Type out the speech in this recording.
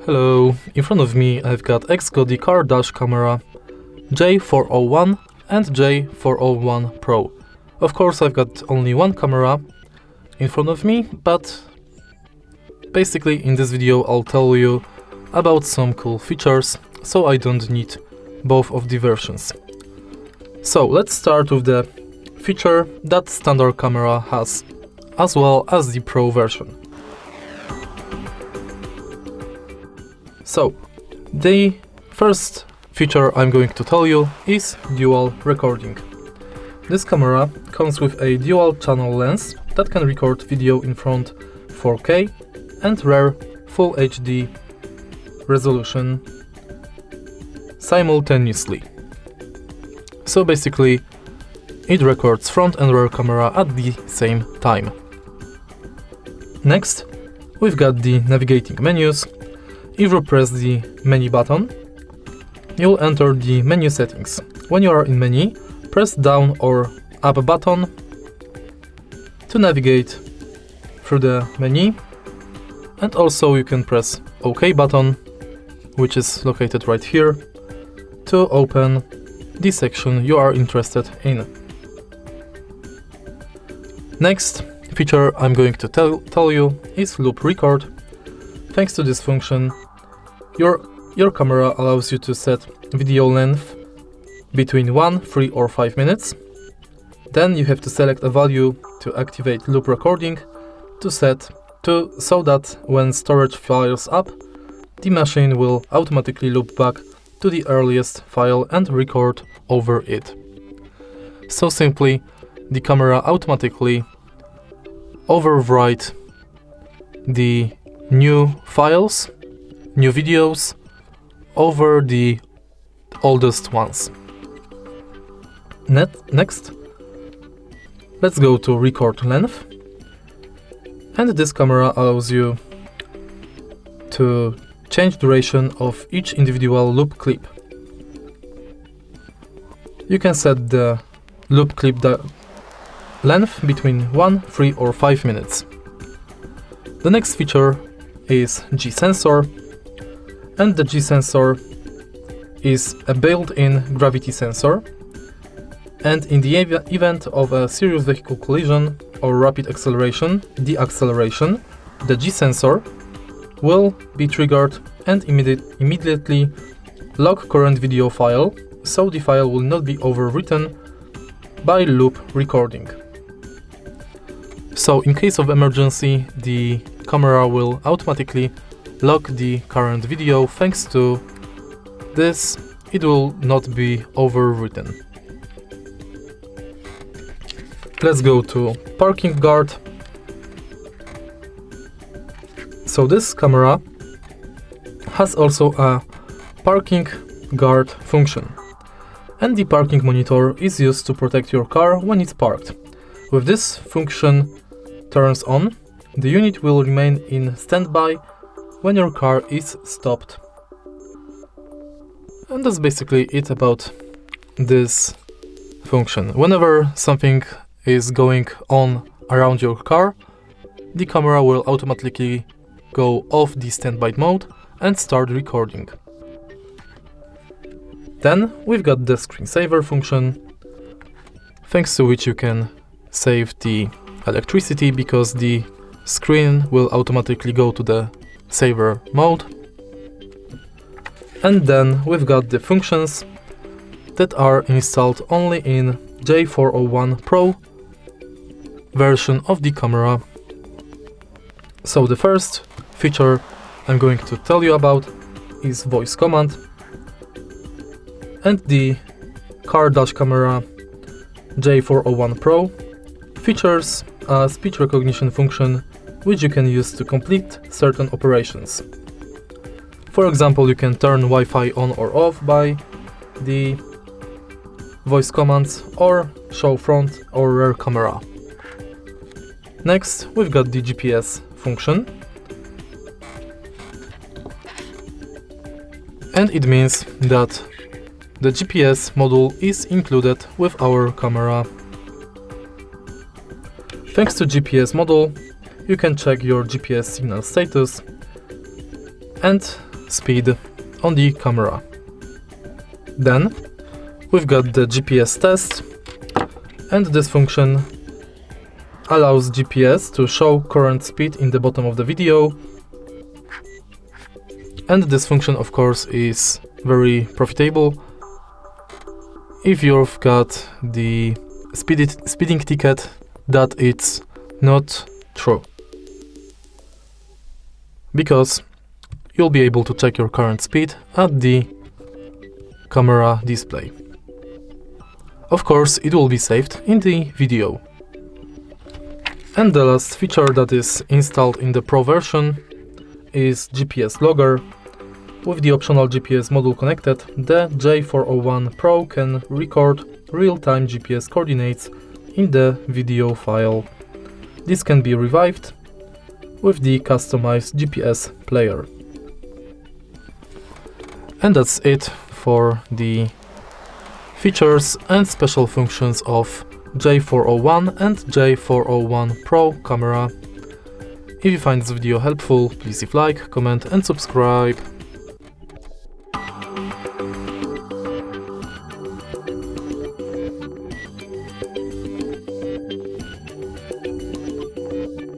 Hello, in front of me I've got XGody Car Dash Camera J401 and J401 Pro. Of course I've got only one camera in front of me, but basically in this video I'll tell you about some cool features, so I don't need both of the versions. So let's start with the feature that standard camera has, as well as the Pro version. So, the first feature I'm going to tell you is dual recording. This camera comes with a dual channel lens that can record video in front 4K and rare Full HD resolution simultaneously. So basically, it records front and rear camera at the same time. Next, we've got the navigating menus. If you press the menu button, you'll enter the menu settings. When you are in menu, press down or up button to navigate through the menu, and also you can press OK button, which is located right here, to open the section you are interested in. Next feature I'm going to tell you is loop record. Thanks to this function, your camera allows you to set video length between 1, 3 or 5 minutes. Then you have to select a value to activate loop recording so that when storage files up, the machine will automatically loop back to the earliest file and record over it. So simply, the camera automatically overwrite the new files, new videos over the oldest ones. Next, let's go to record length, and this camera allows you to change duration of each individual loop clip. You can set the loop clip length between 1, 3 or 5 minutes. The next feature is G-sensor, and the G-sensor is a built-in gravity sensor, and in the event of a serious vehicle collision or rapid acceleration, deceleration, the G-sensor will be triggered and immediately lock current video file, so the file will not be overwritten by loop recording. So in case of emergency, the camera will automatically lock the current video. Thanks to this, it will not be overwritten. Let's go to parking guard. So this camera has also a parking guard function, and the parking monitor is used to protect your car when it's parked. With this function turns on, the unit will remain in standby when your car is stopped. And that's basically it about this function. Whenever something is going on around your car, the camera will automatically go off the standby mode and start recording. Then we've got the screensaver function, thanks to which you can save the electricity, because the screen will automatically go to the saver mode. And then we've got the functions that are installed only in J401 Pro version of the camera. So the first feature I'm going to tell you about is voice command, and the Car Dash Camera J401 Pro features a speech recognition function which you can use to complete certain operations. For example, you can turn Wi-Fi on or off by the voice commands, or show front or rear camera. Next, we've got the GPS function, and it means that the GPS module is included with our camera. Thanks to GPS module, you can check your GPS signal status and speed on the camera. Then we've got the GPS test, and this function allows GPS to show current speed in the bottom of the video. And this function, of course, is very profitable if you've got the speeding ticket that it's not true, because you'll be able to check your current speed at the camera display. Of course, it will be saved in the video. And the last feature that is installed in the Pro version is GPS logger. With the optional GPS module connected, the J401 Pro can record real-time GPS coordinates in the video file. This can be revived with the customized GPS player. And that's it for the features and special functions of J401 and J401 Pro camera. If you find this video helpful, please leave a like, comment and subscribe.